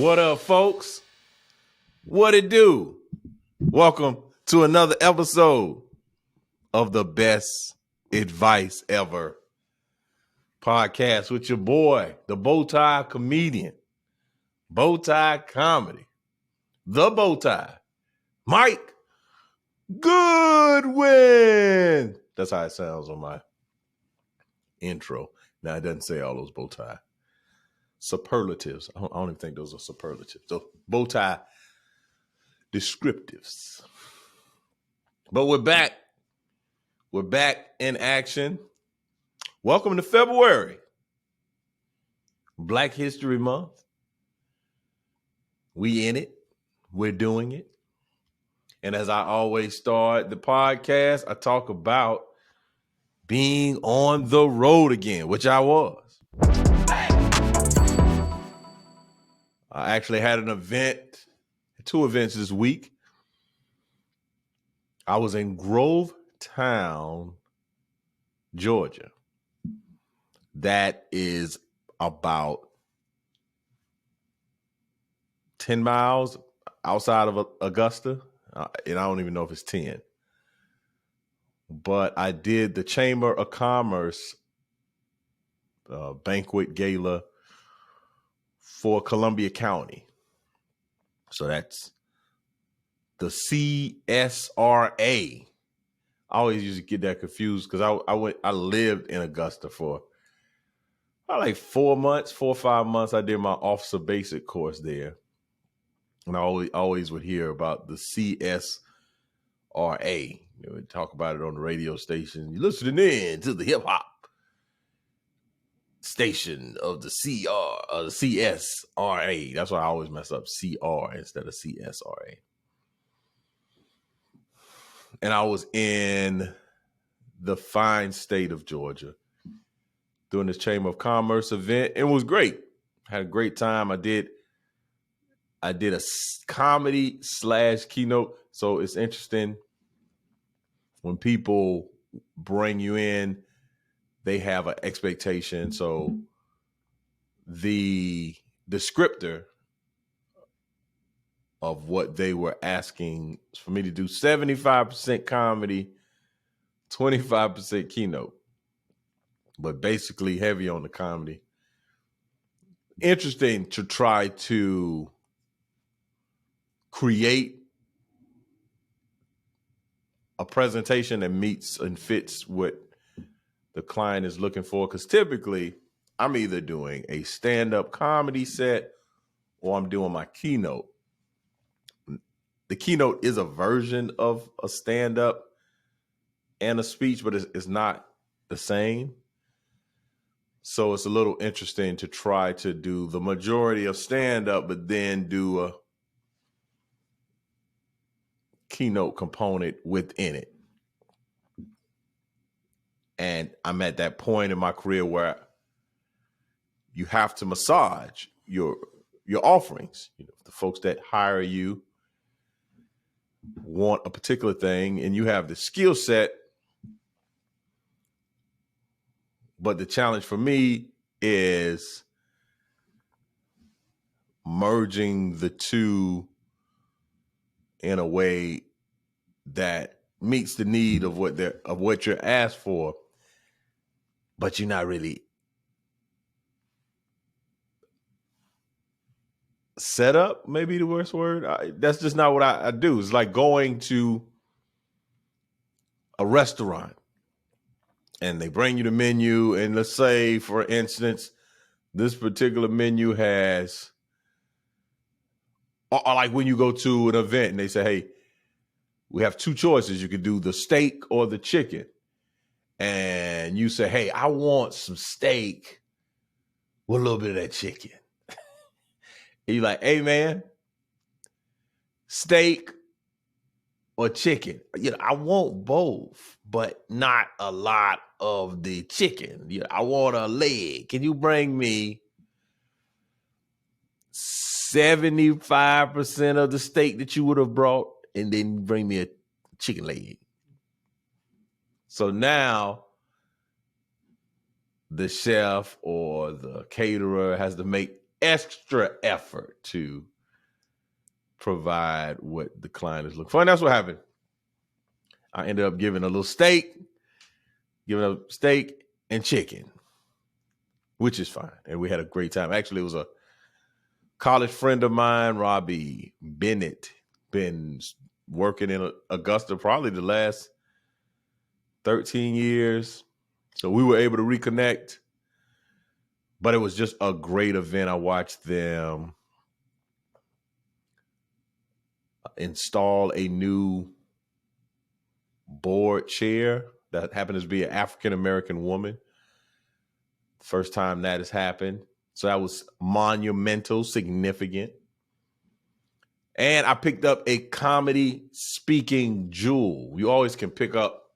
What up, folks? What it do? Welcome to another episode of the Best Advice Ever podcast with your boy, the Bowtie Comedian, Bowtie Comedy, the Bowtie, Mike Goodwin. That's how it sounds on my intro. Now, it doesn't say all those bowtie superlatives. I don't even think those are superlatives. Those bowtie descriptives. But we're back. We're back in action. Welcome to February, Black History Month. We in it. We're doing it. And as I always start the podcast, I talk about being on the road again, which I was. I actually had an event, 2 events this week. I was in Grovetown, Georgia. That is about 10 miles outside of Augusta. And I don't even know if it's 10. But I did the Chamber of Commerce banquet gala for Columbia County. So that's the CSRA. I always used to get that confused because I lived in Augusta for like 4 or 5 months. I did my officer basic course there. And I always would hear about the CSRA. We'd talk about it on the radio station. You're listening in to the hip hop station of the CSRA. That's why I always mess up CR instead of CSRA. And I was in the fine state of Georgia doing this Chamber of Commerce event. It was great. Had a great time. I did a comedy / keynote. So it's interesting when people bring you in, they have an expectation. So the descriptor of what they were asking for me to do 75% comedy, 25% keynote, but basically heavy on the comedy. Interesting to try to create a presentation that meets and fits what the client is looking for. Because typically I'm either doing a stand-up comedy set or I'm doing my keynote. The keynote is a version of a stand-up and a speech, but it's not the same. So it's a little interesting to try to do the majority of stand-up, but then do a keynote component within it. And I'm at that point in my career where you have to massage your offerings. You know, the folks that hire you want a particular thing and you have the skill set. But the challenge for me is merging the two in a way that meets the need of what you're asked for, but you're not really set up, maybe the worst word. That's just not what I do. It's like going to a restaurant and they bring you the menu. And let's say, for instance, this particular menu has, or like when you go to an event and they say, hey, we have 2 choices. You could do the steak or the chicken. And you say, hey, I want some steak with a little bit of that chicken. And you're like, hey, man, steak or chicken? You know, I want both, but not a lot of the chicken. You know, I want a leg. Can you bring me 75% of the steak that you would have brought and then bring me a chicken leg? So now the chef or the caterer has to make extra effort to provide what the client is looking for. And that's what happened. I ended up giving up steak and chicken, which is fine. And we had a great time. Actually, it was a college friend of mine, Robbie Bennett, been working in Augusta probably the last 13 years. So we were able to reconnect, but it was just a great event. I watched them install a new board chair that happened to be an African-American woman. First time that has happened. So that was monumental, significant. And I picked up a comedy speaking jewel. You always can pick up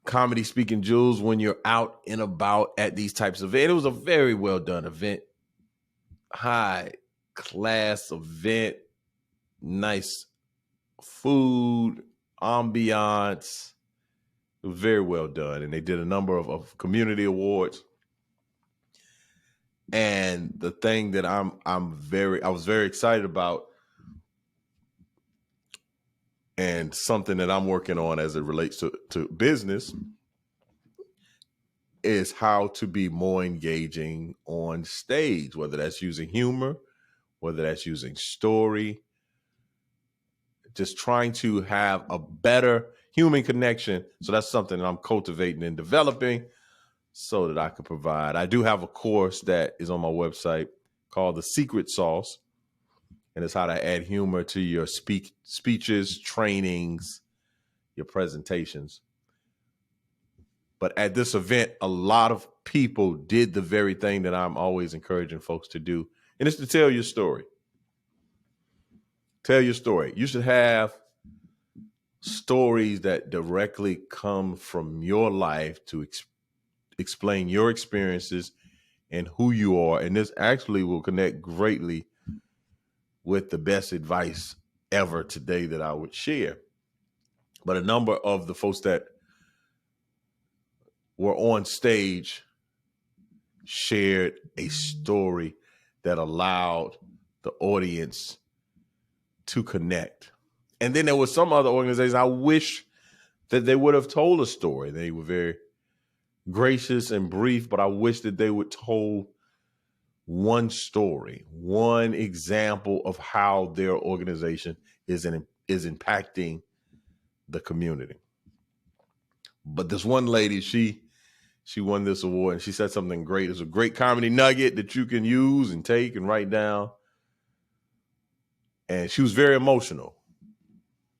comedy speaking jewels when you're out and about at these types of events. It was a very well done event. High class event. Nice food, ambiance. It was very well done. And they did a number of community awards. And the thing that I was very excited about, and something that I'm working on as it relates to business, is how to be more engaging on stage, whether that's using humor, whether that's using story, just trying to have a better human connection. So that's something that I'm cultivating and developing so that I can provide. I do have a course that is on my website called The Secret Sauce, and it's how to add humor to your speeches, trainings, your presentations. But at this event, a lot of people did the very thing that I'm always encouraging folks to do, and it's to tell your story. Tell your story. You should have stories that directly come from your life to explain your experiences and who you are. And this actually will connect greatly with the best advice ever today that I would share. But a number of the folks that were on stage shared a story that allowed the audience to connect. And then there was some other organizations, I wish that they would have told a story. They were very gracious and brief, but I wish that they would told one story, one example of how their organization is impacting the community. But this one lady, she won this award, and she said something great. It's a great comedy nugget that you can use and take and write down. And she was very emotional,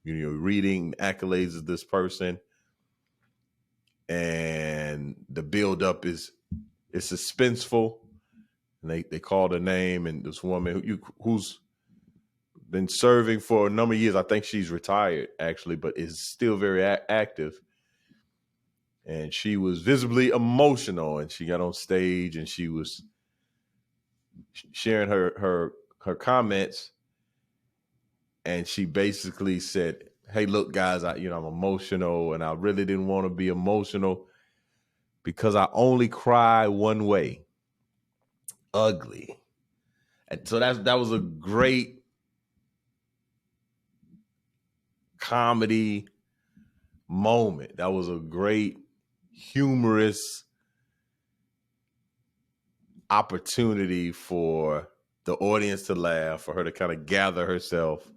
reading accolades of this person. And the buildup is suspenseful. And they called her name, and this woman who's been serving for a number of years, I think she's retired actually, but is still very active. And she was visibly emotional, and she got on stage and she was sharing her comments. And she basically said, "Hey, look, guys, I'm emotional, and I really didn't want to be emotional because I only cry one way, ugly." And so that was a great comedy moment. That was a great humorous opportunity for the audience to laugh, for her to kind of gather herself,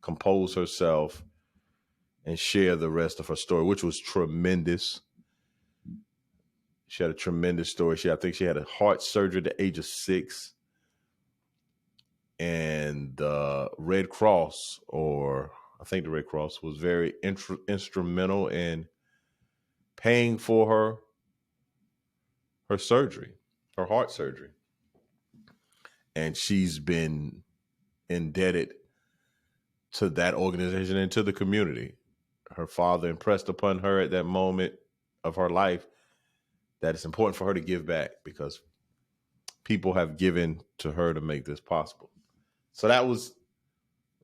compose herself, and share the rest of her story, which was tremendous. She had a tremendous story. I think she had a heart surgery at the age of 6. And the Red Cross, or I think the Red Cross, was very instrumental in paying for her surgery, her heart surgery. And she's been indebted to that organization and to the community. Her father impressed upon her at that moment of her life that it's important for her to give back because people have given to her to make this possible. So that was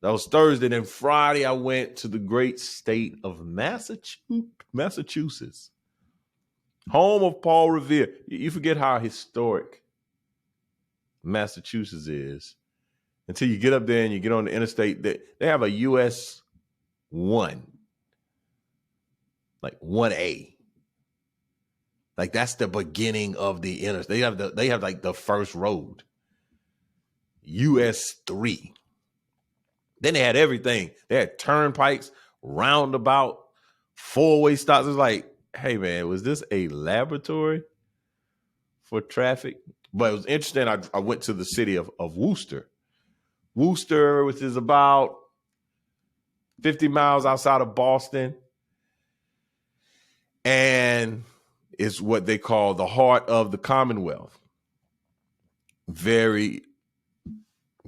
Thursday. Then Friday, I went to the great state of Massachusetts, home of Paul Revere. You forget how historic Massachusetts is until you get up there and you get on the interstate. They have a US 1, like 1A. Like that's the beginning of the interstate. They have like the first road. US 3. Then they had everything. They had turnpikes, roundabout, four-way stops. It's like, hey man, was this a laboratory for traffic? But it was interesting. I went to the city of Worcester. Worcester, which is about 50 miles outside of Boston. And it's what they call the heart of the Commonwealth. Very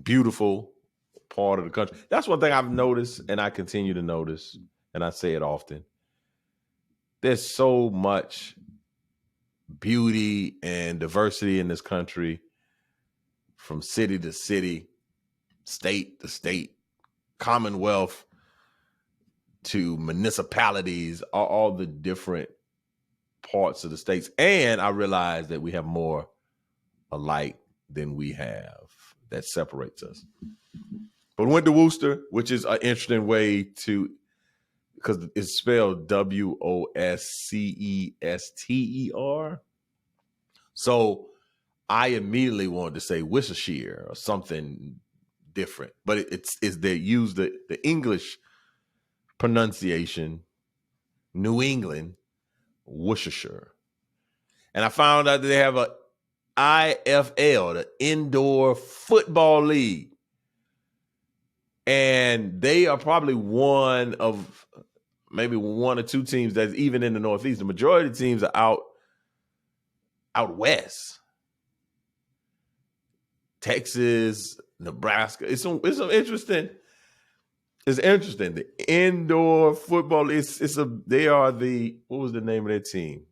beautiful part of the country. That's one thing I've noticed, and I continue to notice, and I say it often. There's so much beauty and diversity in this country, from city to city, state to state, Commonwealth to municipalities, all the different parts of the states. And I realize that we have more alike than we have that separates us. But we went to Worcester, which is an interesting way to, because it's spelled Woscester. So I immediately wanted to say Worcestershire or something different, but it's they use the English pronunciation, New England, Worcestershire. And I found out that they have a IFL, the Indoor Football League. And they are probably one of maybe one or two teams that's even in the Northeast. The majority of the teams are out west. Texas, Nebraska. It's some interesting. It's interesting. The Indoor Football. They are the, what was the name of their team?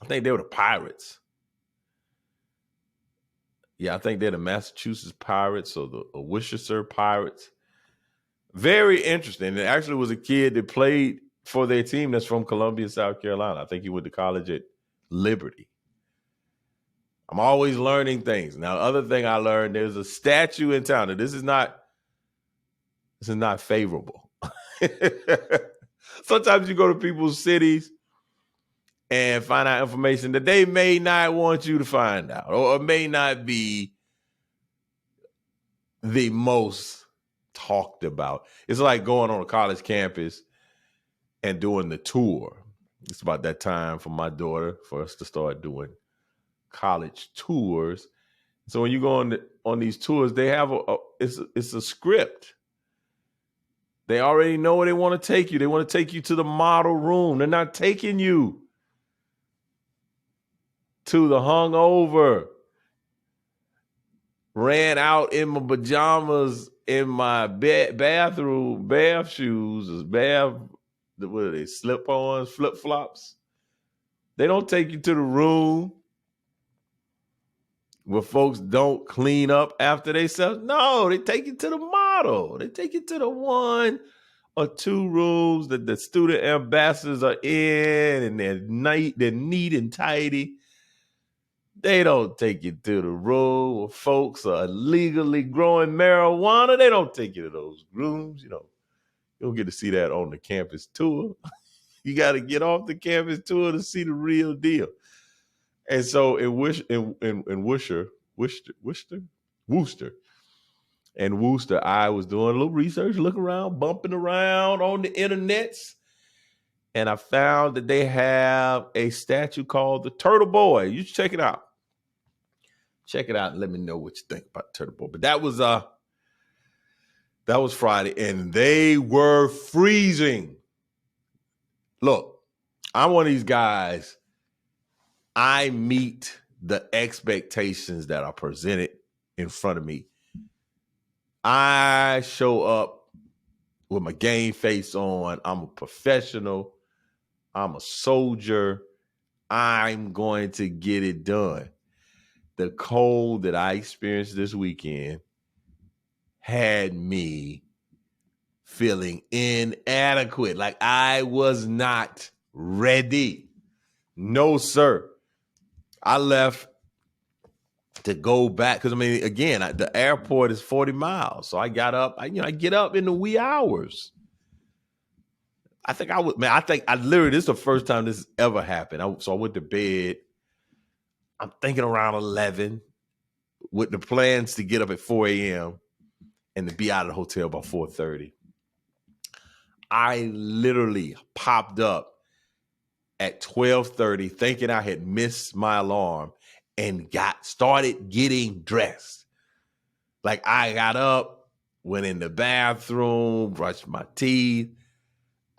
I think they were the Pirates. Yeah, I think they're the Massachusetts Pirates or the Worcestershire Pirates. Very interesting. There actually was a kid that played for their team that's from Columbia, South Carolina. I think he went to college at Liberty. I'm always learning things. Now, the other thing I learned, there's a statue in town. Now, this is not favorable. Sometimes you go to people's cities and find out information that they may not want you to find out, or may not be the most talked about. It's like going on a college campus and doing the tour. It's about that time for my daughter for us to start doing college tours. So when you go on these tours, they have it's a script. They already know where they want to take you. They want to take you to the model room. They're not taking you to the hungover, ran out in my pajamas, in my bath shoes, what are they, slip-ons, flip-flops. They don't take you to the room where folks don't clean up after themselves. No, they take you to the model. They take you to the one or two rooms that the student ambassadors are in, and they're neat and tidy. They don't take you to the room where folks are illegally growing marijuana. They don't take you to those rooms. You don't get to see that on the campus tour. You got to get off the campus tour to see the real deal. And so in Worcester, I was doing a little research, looking around, bumping around on the internets. And I found that they have a statue called the Turtle Boy. You should check it out. Check it out and let me know what you think about Turtle Boy. But that was Friday, and they were freezing. Look, I'm one of these guys. I meet the expectations that are presented in front of me. I show up with my game face on. I'm a professional. I'm a soldier. I'm going to get it done. The cold that I experienced this weekend had me feeling inadequate. Like I was not ready. No, sir. I left to go back. Because, I mean, again, the airport is 40 miles. So I got up, I get up in the wee hours. I think I literally, this is the first time this has ever happened. So I went to bed, I'm thinking around 11 with the plans to get up at 4 a.m. and to be out of the hotel by 4:30. I literally popped up at 12:30 thinking I had missed my alarm and started getting dressed. Like, I got up, went in the bathroom, brushed my teeth.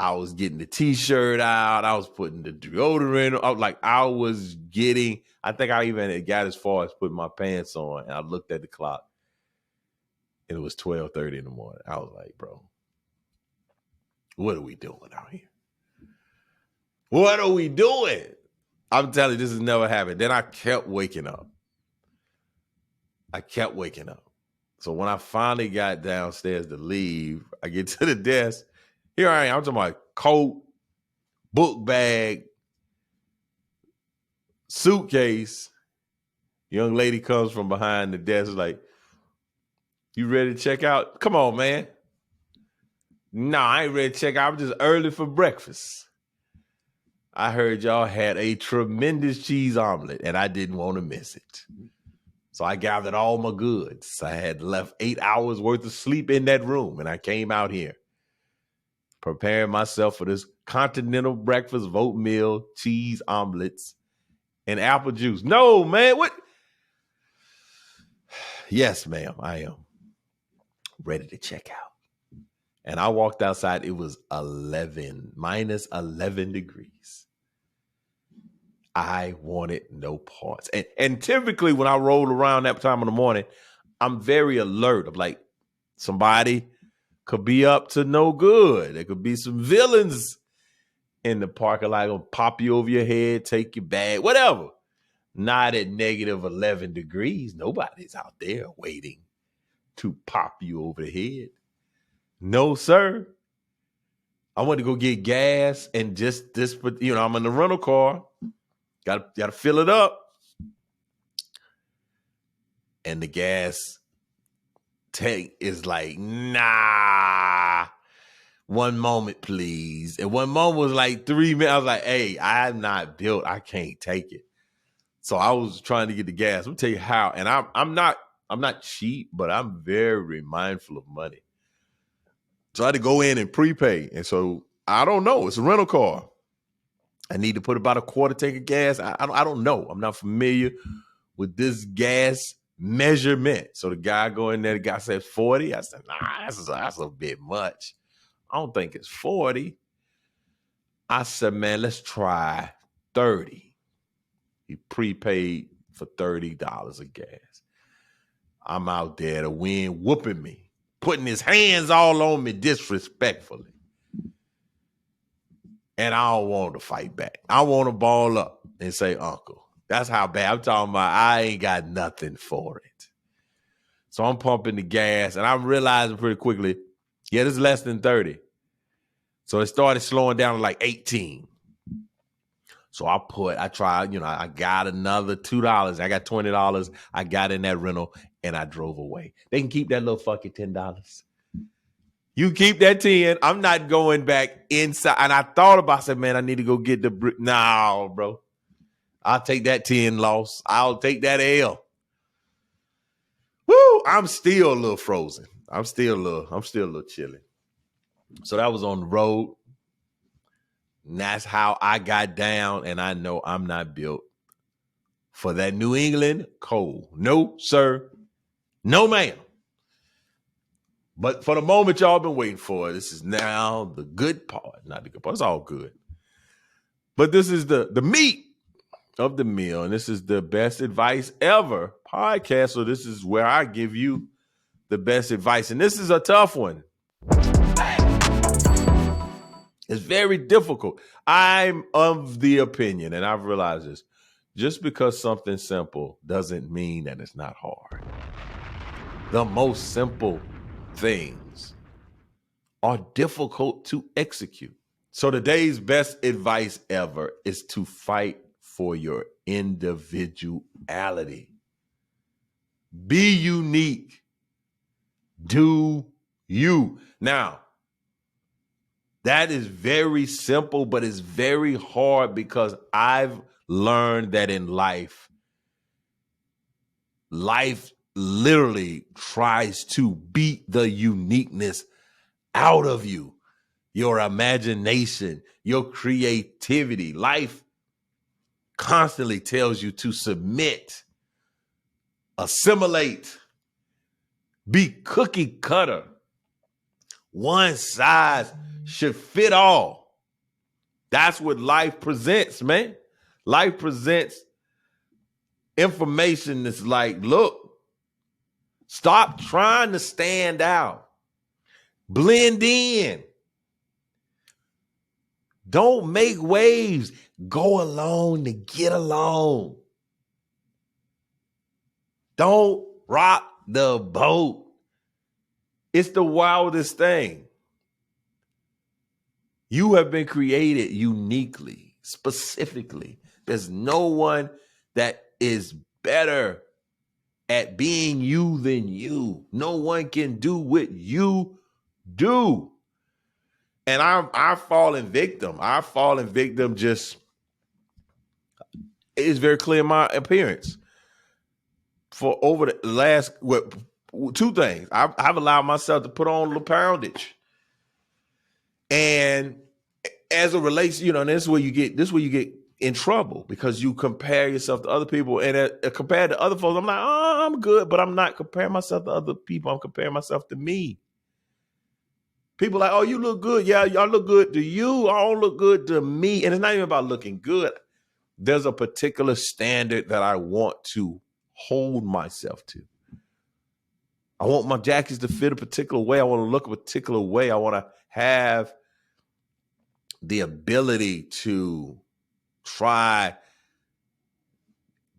I was getting the t-shirt out. I was putting the deodorant. I think I even got as far as putting my pants on. And I looked at the clock and it was 12:30 in the morning. I was like, bro, what are we doing out here? What are we doing? I'm telling you, this has never happened. Then I kept waking up. So when I finally got downstairs to leave, I get to the desk. Here I am. I'm talking about coat, book bag, suitcase. Young lady comes from behind the desk, like, you ready to check out? Come on, man. No, I ain't ready to check out. I'm just early for breakfast. I heard y'all had a tremendous cheese omelet, and I didn't want to miss it. So I gathered all my goods. I had left 8 hours worth of sleep in that room, and I came out here preparing myself for this continental breakfast of oatmeal, cheese omelets, and apple juice. No, man, what? Yes, ma'am, I am ready to check out. And I walked outside. It was minus 11 degrees. I wanted no parts. And typically when I roll around that time in the morning, I'm very alert. I'm like, somebody could be up to no good. There could be some villains in the parking lot gonna pop you over your head, take your bag, whatever. Not at negative 11 degrees. Nobody's out there waiting to pop you over the head. No, sir. I went to go get gas and just this, I'm in the rental car. Got to fill it up. And the gas tank is like, nah, 1 moment, please. And 1 moment was like 3 minutes. I was like, hey, I'm not built. I can't take it. So I was trying to get the gas. Let me tell you how. And I'm not cheap, but I'm very mindful of money. So I had to go in and prepay. And so I don't know. It's a rental car. I need to put about a quarter tank of gas. I don't know. I'm not familiar with this gas measurement. So the guy go in there, the guy said 40. I said, nah, that's a bit much. I don't think it's 40. I said, man, let's try 30. He prepaid for $30 of gas. I'm out there, the wind whooping me, putting his hands all on me disrespectfully. And I don't want to fight back. I want to ball up and say, uncle. That's how bad. I'm talking about I ain't got nothing for it. So I'm pumping the gas, and I'm realizing pretty quickly, yeah, this is less than 30. So it started slowing down to like 18. So I tried, I got another $2. I got $20. I got in that rental, and I drove away. They can keep that little fucking $10. You keep that 10. I'm not going back inside. And I thought about, I said, man, I need to go get the brick. No, bro. I'll take that 10 loss. I'll take that L. Woo! I'm still a little frozen. I'm still a little chilly. So that was on the road. And that's how I got down. And I know I'm not built for that New England cold. No, sir. No, ma'am. But for the moment y'all been waiting for, this is now the good part. Not the good part. It's all good. But this is the meat of the meal. And this is the best advice ever podcast. So this is where I give you the best advice. And this is a tough one. It's very difficult. I'm of the opinion, and I've realized this, just because something's simple doesn't mean that it's not hard. The most simple things are difficult to execute. So today's best advice ever is to fight for your individuality. Be unique. Do you. Now, that is very simple, but it's very hard because I've learned that in life literally tries to beat the uniqueness out of you, your imagination, your creativity. Life constantly tells you to submit, assimilate, be cookie cutter. One size should fit all. That's what life presents, man. Life presents information that's like, look, stop trying to stand out. Blend in. Don't make waves. Go along to get along. Don't rock the boat. It's the wildest thing. You have been created uniquely, specifically. There's no one that is better at being you than you. No one can do what you do. And I've fallen victim. I've fallen victim just, it's very clear in my appearance. For over the last, two things. I've allowed myself to put on a little poundage. And as it relates, and this is where you get in trouble because you compare yourself to other people. And compared to other folks, I'm like, oh, I'm good, but I'm not comparing myself to other people. I'm comparing myself to me. People are like, oh, you look good. Yeah, y'all look good to you. I don't look good to me. And it's not even about looking good. There's a particular standard that I want to hold myself to. I want my jackets to fit a particular way. I want to look a particular way. I want to have the ability to try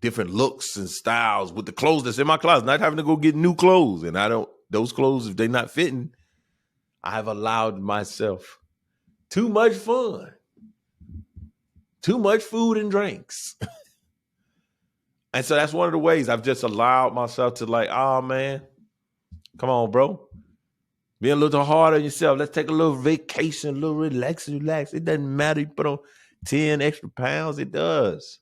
different looks and styles with the clothes that's in my closet, not having to go get new clothes. And those clothes, if they're not fitting, I have allowed myself too much fun, too much food and drinks. And so that's one of the ways I've just allowed myself to like, oh man, come on, bro. Be a little hard on yourself. Let's take a little vacation, a little relax. It doesn't matter. You put on 10 extra pounds. It does.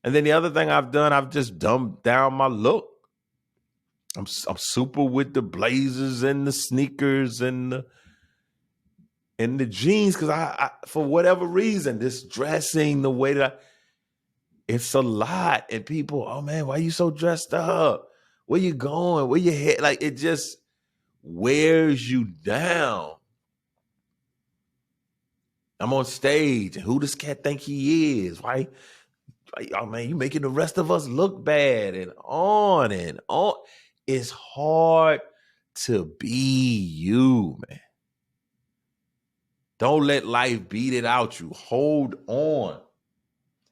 And then the other thing I've done, I've just dumbed down my look. I'm super with the blazers and the sneakers and the jeans because I for whatever reason, this dressing the way that it's a lot. And people, oh man, why are you so dressed up? Where you going? Where you head? Like it just wears you down. I'm on stage. Who does cat think he is? Why? Oh man, you making the rest of us look bad and on and on. It's hard to be you, man. Don't let life beat it out you. Hold on.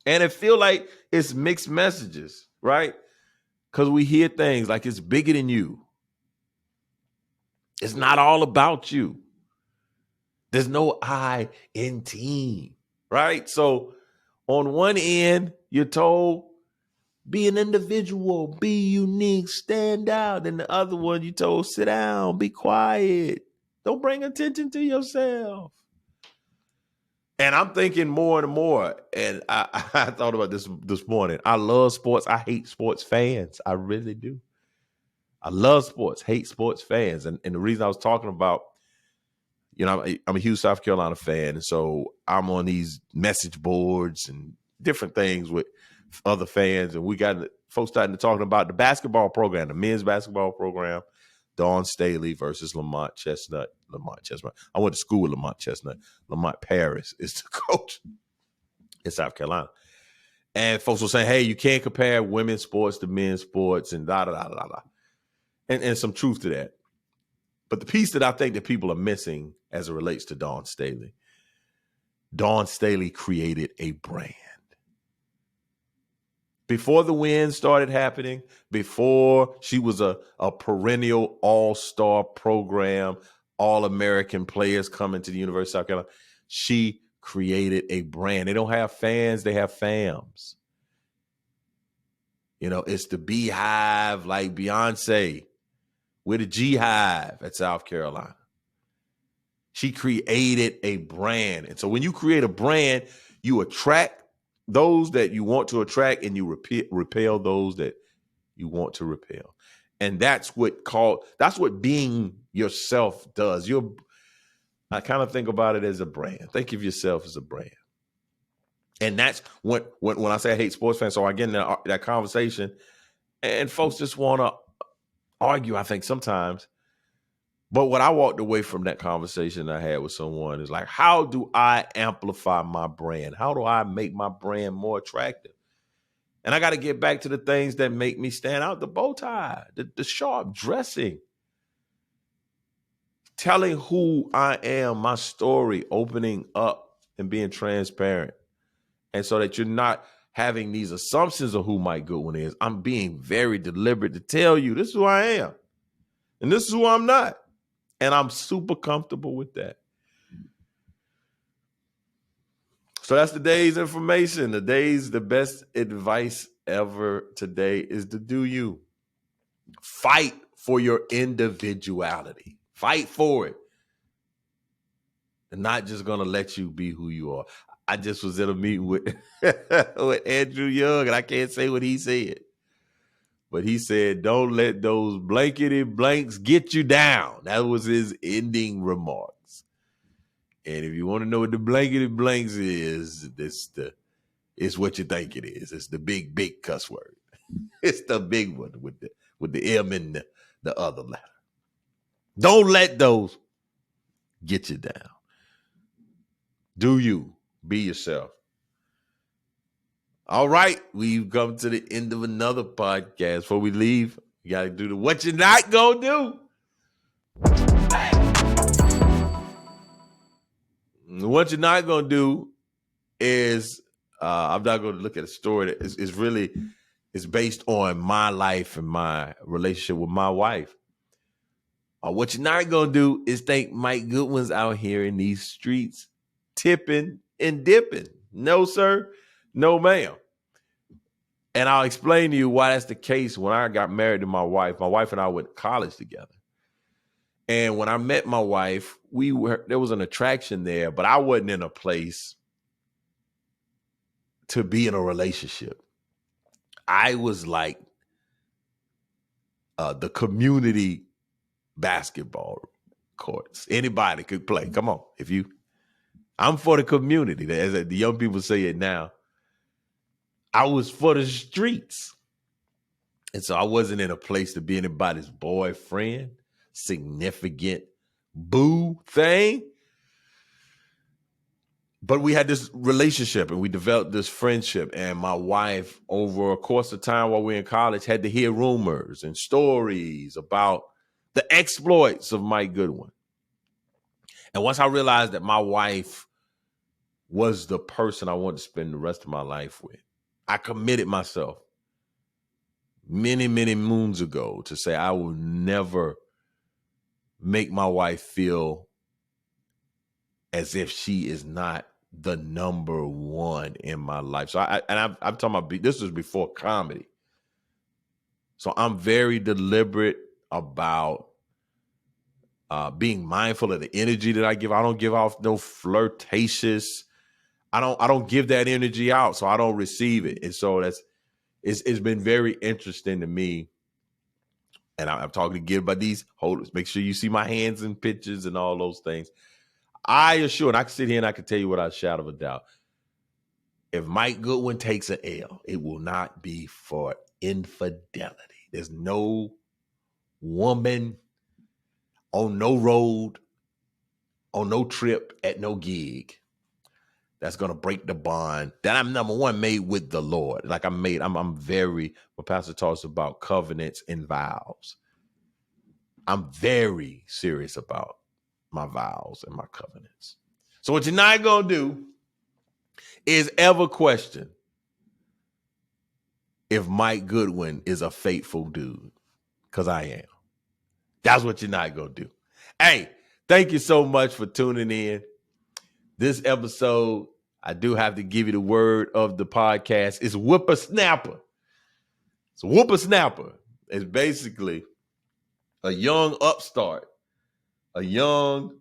And it feel like it's mixed messages, right? Because we hear things like it's bigger than you. It's not all about you. There's no I in team, right? So on one end, you're told, be an individual, be unique, stand out. And the other one, you told, sit down, be quiet. Don't bring attention to yourself. And I'm thinking more and more, and I thought about this morning. I love sports. I hate sports fans. I really do. I love sports, hate sports fans. And the reason I was talking about, I'm a huge South Carolina fan. And so I'm on these message boards and different things with other fans. And we got folks starting to talking about the basketball program, the men's basketball program, Dawn Staley versus Lamont Chestnut. I went to school with Lamont Chestnut. Lamont Paris is the coach in South Carolina. And folks were saying, hey, you can't compare women's sports to men's sports and da-da-da-da-da. And some truth to that. But the piece that I think that people are missing as it relates to Dawn Staley created a brand. Before the wins started happening, before she was a perennial all-star program, all-American players coming to the University of South Carolina, she created a brand. They don't have fans, they have fams. It's the beehive like Beyonce. We're the G Hive at South Carolina. She created a brand. And so when you create a brand, you attract those that you want to attract and you repel those that you want to repel. And that's what being yourself does. I kind of think about it as a brand. Think of yourself as a brand. And that's when I say I hate sports fans. So I get in that conversation and folks just want to argue, I think sometimes. But what I walked away from that conversation I had with someone is like, how do I amplify my brand? How do I make my brand more attractive? And I got to get back to the things that make me stand out. The bow tie, the sharp dressing, telling who I am, my story, opening up and being transparent. And so that you're not having these assumptions of who Mike Goodwin is. I'm being very deliberate to tell you this is who I am. And this is who I'm not. And I'm super comfortable with that. So that's today's information. The best advice ever today is to do you. Fight for your individuality. Fight for it. They're not just going to let you be who you are. I just was in a meeting with Andrew Young, and I can't say what he said. But he said, don't let those blankety blanks get you down. That was his ending remarks. And if you want to know what the blankety blanks is, it's what you think it is. It's the big cuss word. It's the big one with the M and the other letter. Don't let those get you down. Do you. Be yourself. All right, we've come to the end of another podcast. Before we leave, you got to do the what you're not going to do. What you're not going to do is, I'm not going to look at a story that is based on my life and my relationship with my wife. What you're not going to do is think Mike Goodwin's out here in these streets tipping and dipping. No, sir. No, ma'am. And I'll explain to you why that's the case. When I got married to my wife and I went to college together. And when I met my wife, there was an attraction there, but I wasn't in a place to be in a relationship. I was like the community basketball courts. Anybody could play. Come on. I'm for the community. As the young people say it now. I was for the streets. And so I wasn't in a place to be anybody's boyfriend, significant boo thing. But we had this relationship and we developed this friendship. And my wife, over a course of time while we were in college, had to hear rumors and stories about the exploits of Mike Goodwin. And once I realized that my wife was the person I wanted to spend the rest of my life with, I committed myself many, many moons ago to say I will never make my wife feel as if she is not the number one in my life. So I'm talking about, this was before comedy. So I'm very deliberate about being mindful of the energy that I give. I don't give off no flirtatious. I don't give that energy out, so I don't receive it. And so it's been very interesting to me. And I'm talking to Gil about these holders. Make sure you see my hands in pictures and all those things. I assure, and I can sit here and I can tell you without a shadow of a doubt, if Mike Goodwin takes an L, it will not be for infidelity. There's no woman on no road, on no trip, at no gig that's going to break the bond that I'm, number one, made with the Lord. Like I'm very, my pastor talks about covenants and vows. I'm very serious about my vows and my covenants. So what you're not going to do is ever question if Mike Goodwin is a faithful dude, because I am. That's what you're not going to do. Hey, thank you so much for tuning in. This episode, I do have to give you the word of the podcast. It's whippersnapper. It's So whippersnapper is basically a young upstart, a young,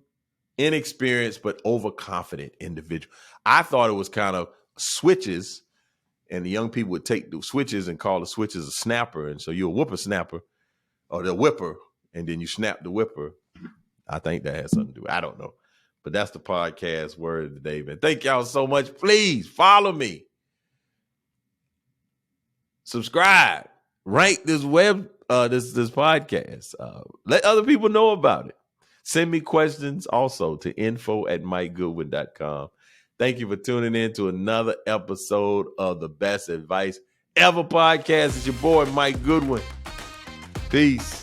inexperienced, but overconfident individual. I thought it was kind of switches, and the young people would take the switches and call the switches a snapper. And so you're a whippersnapper or the whipper, and then you snap the whipper. I think that has something to do. I don't know. But that's the podcast word of the day, man. Thank y'all so much. Please follow me. Subscribe. Rank this this podcast. Let other people know about it. Send me questions also to info@mikegoodwin.com. Thank you for tuning in to another episode of the Best Advice Ever podcast. It's your boy, Mike Goodwin. Peace.